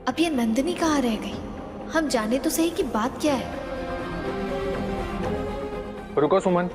अब ये नंदिनी कहाँ रह गई? हम जाने तो सही कि बात क्या है। रुको सुमन,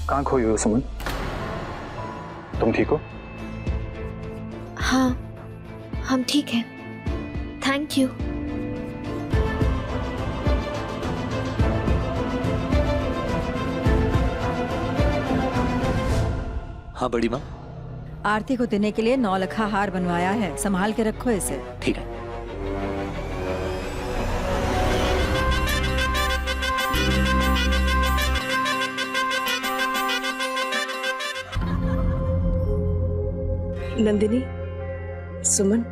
कहाँ खोई हो सुमन? तुम ठीक हो? हाँ, हम ठीक हैं। Thank you. हाँ बड़ी माँ। आरती को देने के लिए 9 लखा हार बनवाया है, संभाल के रखो इसे। ठीक है। नंदिनी, सुमन,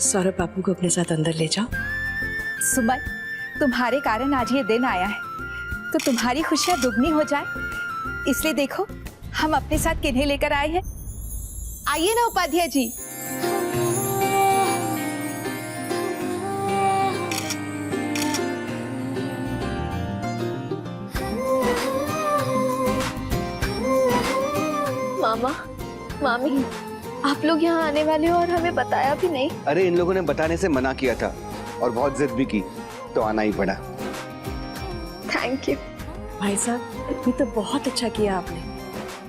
सौरभ बापू को अपने साथ अंदर ले जाओ। सुमन, तुम्हारे कारण आज ये दिन आया है, तो तुम्हारी खुशियां दुगनी हो जाए, इसलिए देखो हम अपने साथ किन्हें लेकर आए हैं। आइए ना उपाध्याय जी। मामा, मामी, आप लोग यहाँ आने वाले हो और हमें बताया भी नहीं। अरे इन लोगों ने बताने से मना किया था और बहुत जिद भी की, तो आना ही पड़ा। Thank you. भाई साहब, ये तो बहुत अच्छा किया आपने।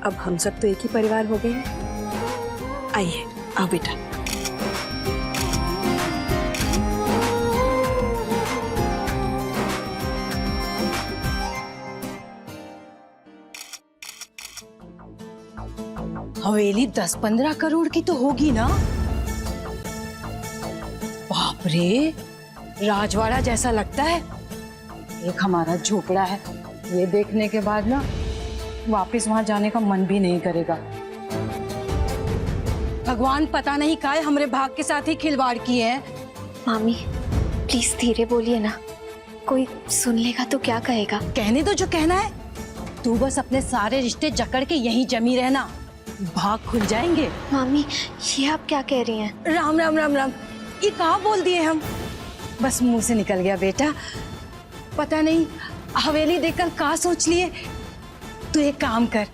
अब हम सब तो एक ही परिवार हो गए हैं। आइए, आओ बेटा। हवेली 10-15 करोड़ की तो होगी ना? बाप रे, राजवाड़ा जैसा लगता है। एक हमारा झोपड़ा है, ये देखने के बाद ना वापस वहां जाने का मन भी नहीं करेगा। भगवान पता नहीं काहे हमरे भाग के साथ ही खिलवाड़ किए हैं। मामी, प्लीज धीरे बोलिए ना, कोई सुन लेगा तो क्या कहेगा। कहने दो जो कहना है। तू बस अपने सारे रिश्ते जकड़ के यहीं जमी रहना, भाग खुल जाएंगे। मामी, ये आप क्या कह रही हैं? राम राम राम राम, ये कहाँ बोल दिए हम? बस मुंह से निकल गया बेटा। पता नहीं हवेली देखकर कहाँ सोच लिए। तू एक काम कर,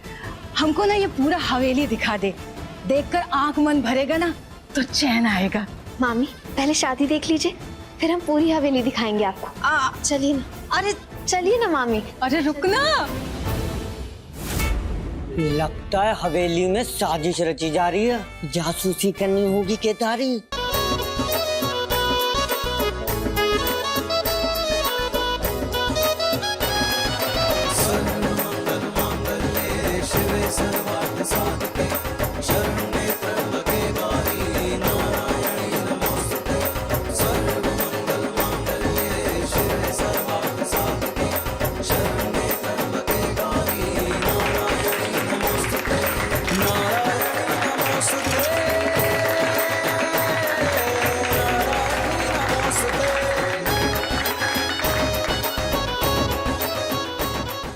हमको ना ये पूरा हवेली दिखा दे। देखकर आंख मन भरेगा ना तो चैन आएगा। मामी, पहले शादी देख लीजिए, फिर हम पूरी हवेली दिखाएंगे आपको। चलिए ना। अरे चलिए ना मामी। अरे रुकना। लगता है हवेली में साजिश रची जा रही है, जासूसी करनी होगी केतारी।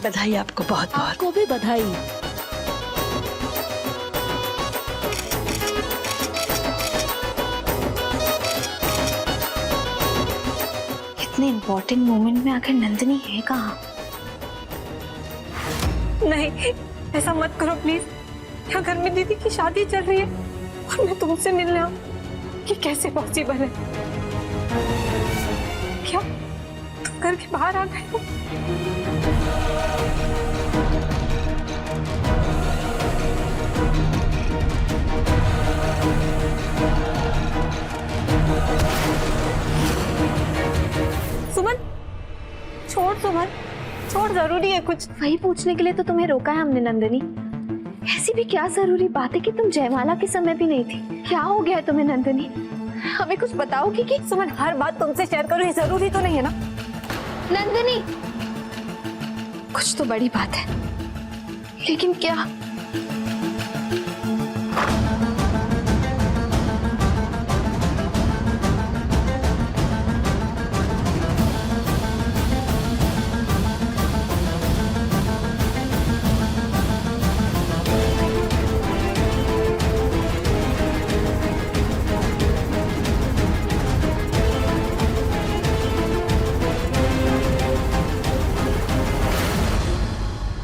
बधाई आपको, बहुत बहुत। आपको भी बधाई। इतने इम्पोर्टेंट मोमेंट में आखिर नंदिनी है कहाँ? नहीं, ऐसा मत करो प्लीज। यहाँ घर में दीदी की शादी चल रही है और मैं तुमसे मिलने आऊं, ये कैसे पॉसिबल है? क्या तुम घर के बाहर आ गए हो? सुमन, छोड़ सुमन, छोड़, जरूरी है कुछ। वही पूछने के लिए तो तुम्हें रोका है हमने नंदिनी। ऐसी भी क्या जरूरी बात है कि तुम जयमाला के समय भी नहीं थी? क्या हो गया है तुम्हें नंदिनी? हमें कुछ बताओगी कि? सुमन, हर बात तुमसे शेयर करूं ये जरूरी तो नहीं है ना? नंदिनी, कुछ तो बड़ी बात है, लेकिन क्या?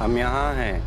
हम यहाँ हैं।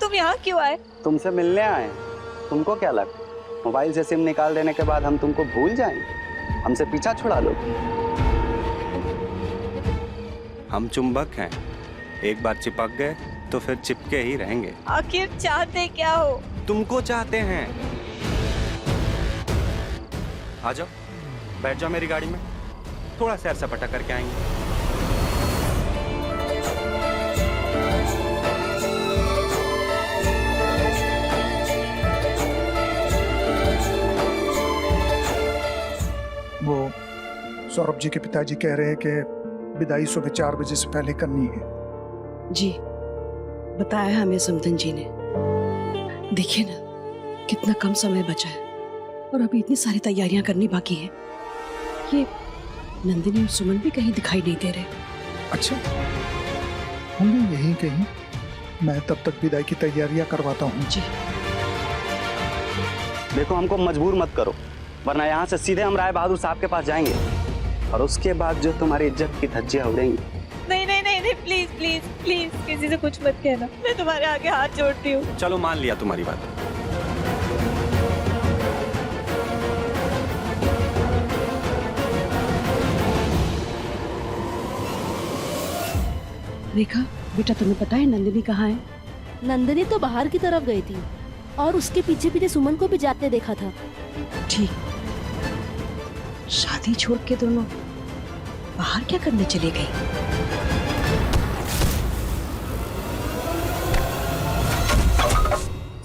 तुम यहाँ क्यों आए? तुमसे मिलने आए। तुमको क्या लगा मोबाइल से सिम निकाल देने के बाद हम तुमको भूल जाएंगे? हमसे पीछा छुड़ा लो? हम चुंबक हैं, एक बार चिपक गए तो फिर चिपके ही रहेंगे। आखिर चाहते क्या हो? तुमको चाहते हैं। आ जाओ, बैठ जाओ मेरी गाड़ी में, थोड़ा सैर सपाटा करके आएंगे। वो सौरभ जी के पिताजी कह रहे हैं कि विदाई सुबह 4 बजे से पहले करनी है। जी, बताया हमें समधन जी ने। देखिए ना, कितना कम समय बचा है और अभी इतनी सारी तैयारियां करनी बाकी हैं। ये नंदिनी और सुमन भी कहीं दिखाई नहीं दे रहे। अच्छा, होंगे यहीं कहीं। मैं तब तक विदाई की तैयारियां करवाता हूँ। जी। देखो, हमको मजबूर मत करो, वरना यहाँ से सीधे हम राय बहादुर साहब के पास जाएंगे और उसके बाद जो तुम्हारी इज्जत की धज्जियां उड़ेंगी। नहीं नहीं नहीं नहीं, प्लीज प्लीज प्लीज किसी से कुछ मत कहना, मैं तुम्हारे आगे हाथ जोड़ती हूँ। चलो, मान लिया तुम्हारी बात। रेखा बेटा, तुम्हें पता है नंदिनी कहाँ है? नंदिनी तो बाहर की तरफ गई थी और उसके पीछे पीछे सुमन को भी जाते देखा था। ठीक, शादी छोड़ के दोनों बाहर क्या करने चले गए?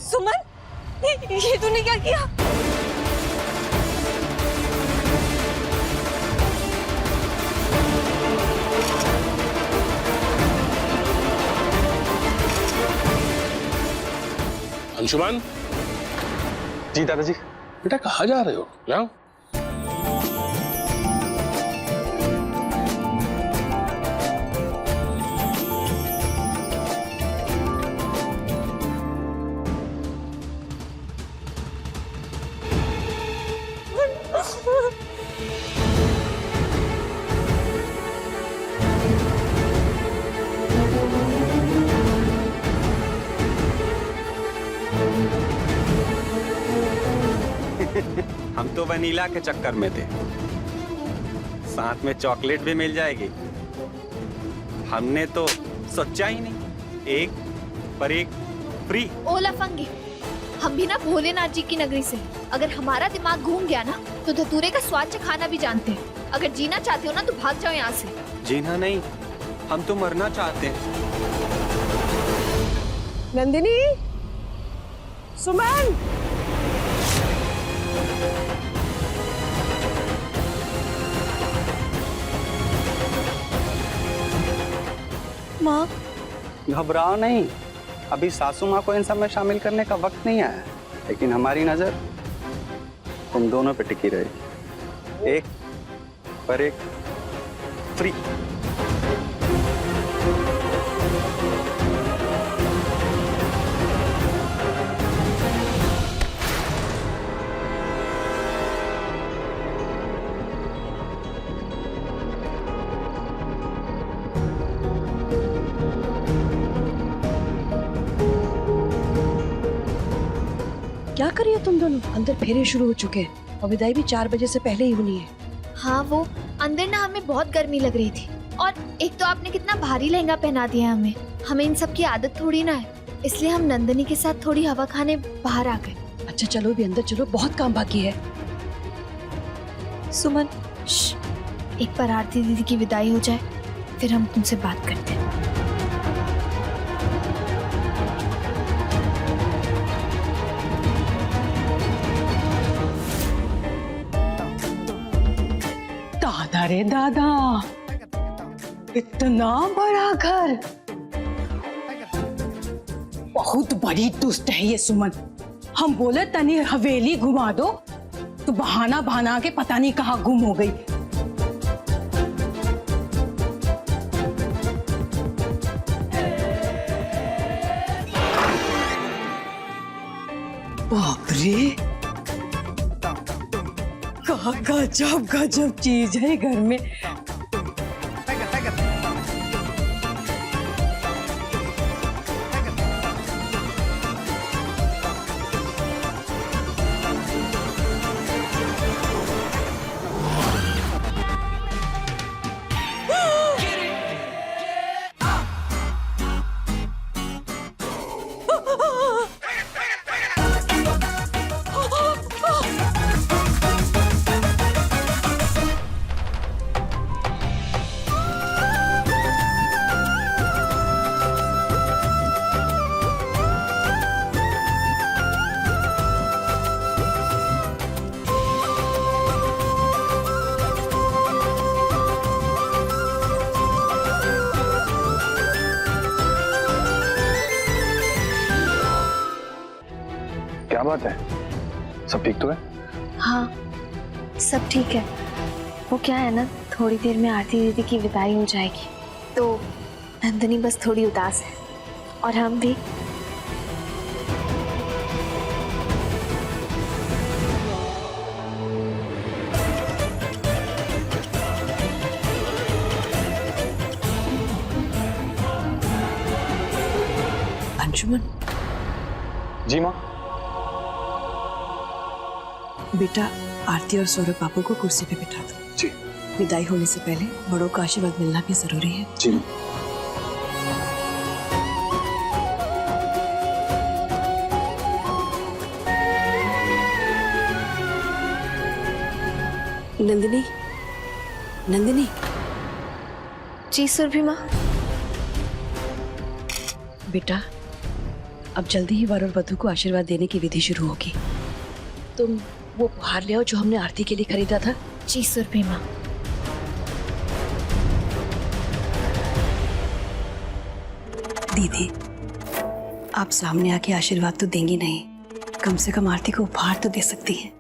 सुमन, ये तूने क्या किया? अंशुमान। जी दादाजी। बेटा, कहाँ जा रहे हो? जाओ। हम तो वनीला के चक्कर में थे, साथ में चॉकलेट भी मिल जाएगी। हमने तो सोचा ही नहीं, एक पर एक फ्री। ओ लफंगी, हम भी ना भोलेनाथ जी की नगरी से। अगर हमारा दिमाग घूम गया ना तो धतूरे का स्वाद चखाना भी जानते हैं। अगर जीना चाहते हो ना तो भाग जाओ यहाँ से। जीना नहीं, हम तो मरना चाहते हैं। नंदिनी, सुमन, माँ, घबराओ नहीं, अभी सासू माँ को इन सब में शामिल करने का वक्त नहीं आया, लेकिन हमारी नजर तुम दोनों पे टिकी रहेगी, एक पर एक फ्री। क्या करिए तुम दोनों? अंदर फेरे शुरू हो चुके हैं और विदाई भी 4 बजे से पहले ही होनी है। हाँ, वो अंदर ना हमें बहुत गर्मी लग रही थी, और एक तो आपने कितना भारी लहंगा पहना दिया हमें। हमें इन सब की आदत थोड़ी ना है, इसलिए हम नंदिनी के साथ थोड़ी हवा खाने बाहर आ गए। अच्छा चलो भी अंदर चलो, बहुत काम बाकी है। सुमन, एक बार आरती दीदी की विदाई हो जाए, फिर हम तुमसे बात करते हैं। दादा रे दादा, इतना बड़ा घर, बहुत बड़ी दुष्ट है ये सुमन। हम बोले तनी हवेली घुमा दो तो बहाना बहाना के पता नहीं कहाँ गुम हो गई। बाप रे, गजब गजब चीज है घर में। क्या बात है, सब ठीक तो है? हाँ, सब ठीक है। वो क्या है ना, थोड़ी देर में आरती दीदी की विदाई हो जाएगी, तो नंदिनी बस थोड़ी उदास है, और हम भी। अंशुमन, जी माँ। बेटा आरती और सौरभ बाबू को कुर्सी पे बिठा दो। जी। विदाई होने से पहले बड़ों का आशीर्वाद मिलना भी जरूरी है। जी। नंदिनी, नंदिनी। जी सुरभि माँ। बेटा अब जल्दी ही वर और वधू को आशीर्वाद देने की विधि शुरू होगी। तुम वो उपहार ले आओ जो हमने आरती के लिए खरीदा था। जी सुरभि माँ। दीदी, आप सामने आके आशीर्वाद तो देंगी नहीं, कम से कम आरती को उपहार तो दे सकती हैं।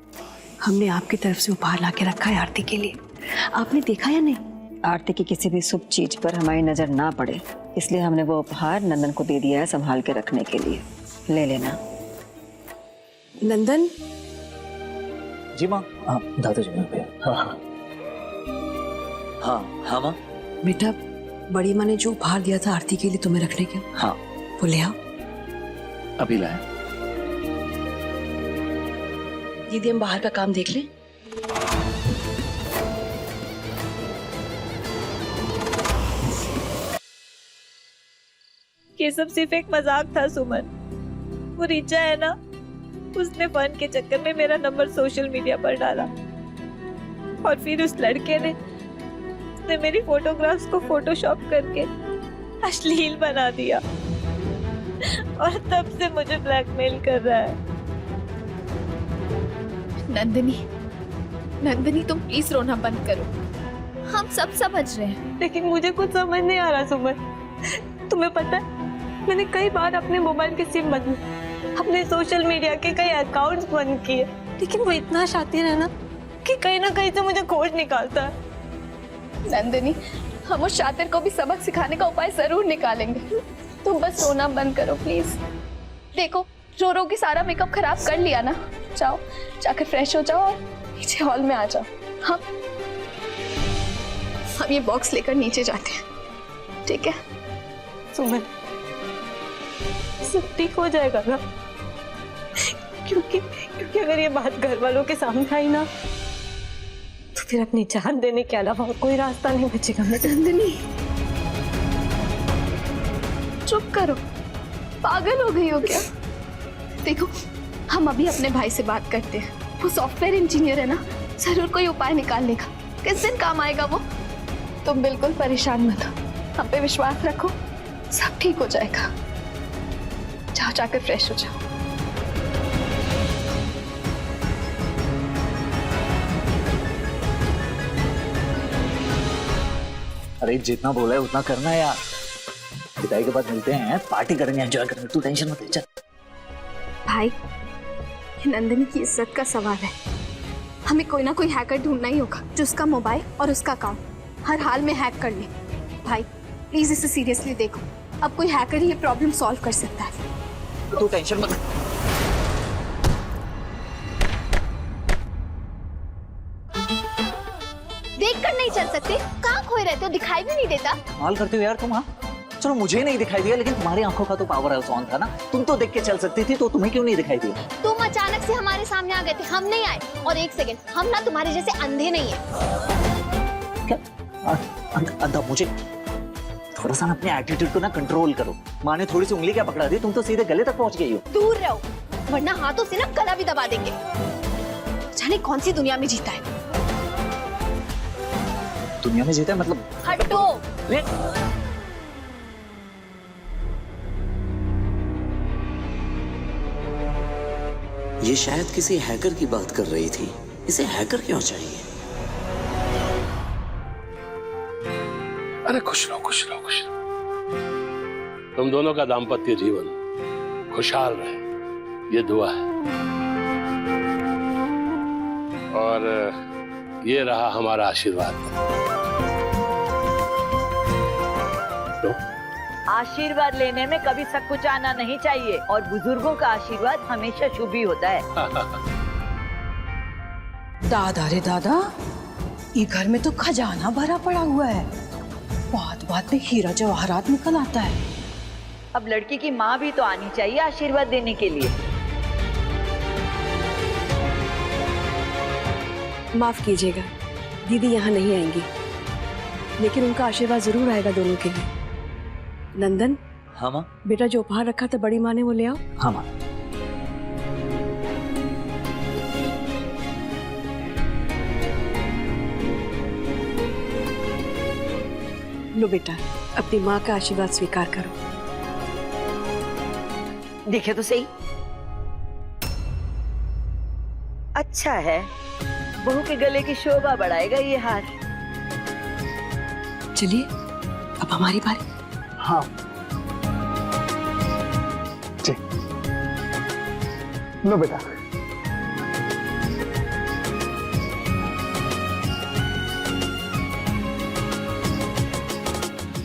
हमने आपकी तरफ से उपहार लाके रखा है आरती के लिए, आपने देखा या नहीं? आरती की किसी भी शुभ चीज पर हमारी नजर ना पड़े, इसलिए हमने वो उपहार नंदन को दे दिया है संभाल के रखने के लिए। ले लेना। नंदन। जी माँ। हाँ दादाजी पे। हाँ हाँ हाँ माँ। बेटा बड़ी माँ ने जो उपहार दिया था आरती के लिए तुम्हें रखने के, हाँ वो ले आओ। अभी लाए। दीदी हम बाहर का काम देख लें। ये सब सिर्फ एक मजाक था सुमन। वो रिचा है ना, उसने फन के चक्कर में मेरा नंबर सोशल मीडिया पर डाला, और फिर उस लड़के ने उसने मेरी फोटोग्राफ्स को फोटोशॉप करके अश्लील बना दिया, और तब से मुझे ब्लैकमेल कर रहा है। नंदिनी, नंदिनी तुम प्लीज रोना बंद करो, हम सब समझ रहे हैं। लेकिन मुझे कुछ समझ नहीं आ रहा सुमन। तुम्हें पता है मैंने कई बार अपने मोबाइल के सिम बदले, अपने सोशल मीडिया के कई अकाउंट्स बंद किए, लेकिन वो इतना शातिर है ना कि कहीं ना कहीं से मुझे खोज निकालता है। नंदिनी, हम उस शातिर को भी सबक सिखाने का उपाय जरूर निकालेंगे। तुम बस रोना बंद करो प्लीज। देखो रो रो के सारा मेकअप खराब कर लिया ना, जाओ जाकर फ्रेश हो जाओ और नीचे हॉल में आ जाओ। हम ये बॉक्स लेकर नीचे जाते हैं, ठीक है? सुमन, सब ठीक हो जाएगा ना? क्योंकि अगर ये बात घर वालों के सामने आई ना तो फिर अपनी जान देने के अलावा और कोई रास्ता नहीं बचेगा। नंदिनी चुप करो, पागल हो गई हो क्या? देखो हम अभी अपने भाई से बात करते हैं, वो सॉफ्टवेयर इंजीनियर है ना, जरूर कोई उपाय निकाल लेगा। किस दिन काम आएगा वो? तुम बिल्कुल परेशान मत हो, हम पे विश्वास रखो, सब ठीक हो जाएगा। जाओ जाकर फ्रेश हो जाओ। अरे जितना बोला है उतना करना है यार। विदाई के बाद मिलते हैं, पार्टी करेंगे, एंजॉय करेंगे, तू टेंशन मत ले। चल भाई, ये नंदिनी की इज्जत का सवाल है, हमें कोई ना कोई हैकर ढूंढना ही होगा जो उसका मोबाइल और उसका अकाउंट हर हाल में हैक कर ले। भाई प्लीज इसे सीरियसली देखो, अब कोई हैकर ही ये प्रॉब्लम सॉल्व कर सकता है। तू टेंशन मत। देखकर नहीं चल सकते? कहाँ खोए रहते हो, दिखाई भी नहीं देता? कमाल करते हो यार तुम। हाँ चलो मुझे नहीं दिखाई दिया, लेकिन तुम्हारी आंखों का तो पावर हाउस ऑन था ना, तुम तो देख के चल सकती थी, तो तुम्हें क्यों नहीं दिखाई दिया? तुम अचानक से हमारे सामने आ गए थे, हम नहीं आए। और एक सेकंड, हम ना तुम्हारे जैसे अंधे नहीं है। क्या अंधा? मुझे थोड़ा सा अपने एटीट्यूड को ना कंट्रोल करो। माँ ने थोड़ी सी उंगली क्या पकड़ा दी, तुम तो सीधे गले तक पहुंच गई हो। दूर रहो, वरना हाथों से ना गला भी दबा देंगे। जाने कौन सी दुनिया में जीता है। दुनिया में जीता है मतलब? हटो। ये शायद किसी हैकर की बात कर रही थी। इसे हैकर क्यों चाहिए? अरे खुश रहो, खुश रहो, खुश रहो। तुम दोनों का दाम्पत्य जीवन खुशहाल रहे, ये दुआ है। और ये रहा हमारा आशीर्वाद। आशीर्वाद लेने में कभी सकुचाना नहीं चाहिए, और बुजुर्गों का आशीर्वाद हमेशा शुभ ही होता है। दादा रे दादा, ये घर में तो खजाना भरा पड़ा हुआ है, बात बात में हीरा जवाहरात निकल आता है। अब लड़की की माँ भी तो आनी चाहिए आशीर्वाद देने के लिए। माफ कीजिएगा, दीदी यहाँ नहीं आएंगी, लेकिन उनका आशीर्वाद जरूर आएगा दोनों के लिए। नंदन। हाँ माँ। बेटा जो उपहार रखा था बड़ी माँ ने, वो ले आओ। हाँ माँ। लो बेटा, अपनी माँ का आशीर्वाद स्वीकार करो। देखे तो सही, अच्छा है, बहू के गले की शोभा बढ़ाएगा ये हार। चलिए अब हमारी बारी। हाँ जी, लो बेटा।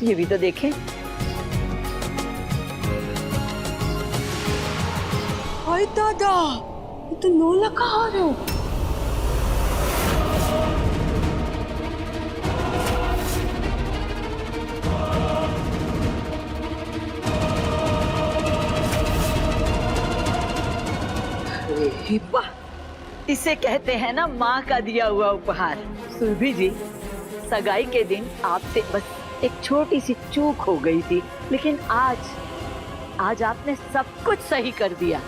ये भी तो देखें। हाय दादा, ये तो 9 लाख का हार है। वाह, इसे कहते हैं ना माँ का दिया हुआ उपहार। सुरभि जी, सगाई के दिन आपसे बस एक छोटी सी चूक हो गई थी, लेकिन आज आपने सब कुछ सही कर दिया।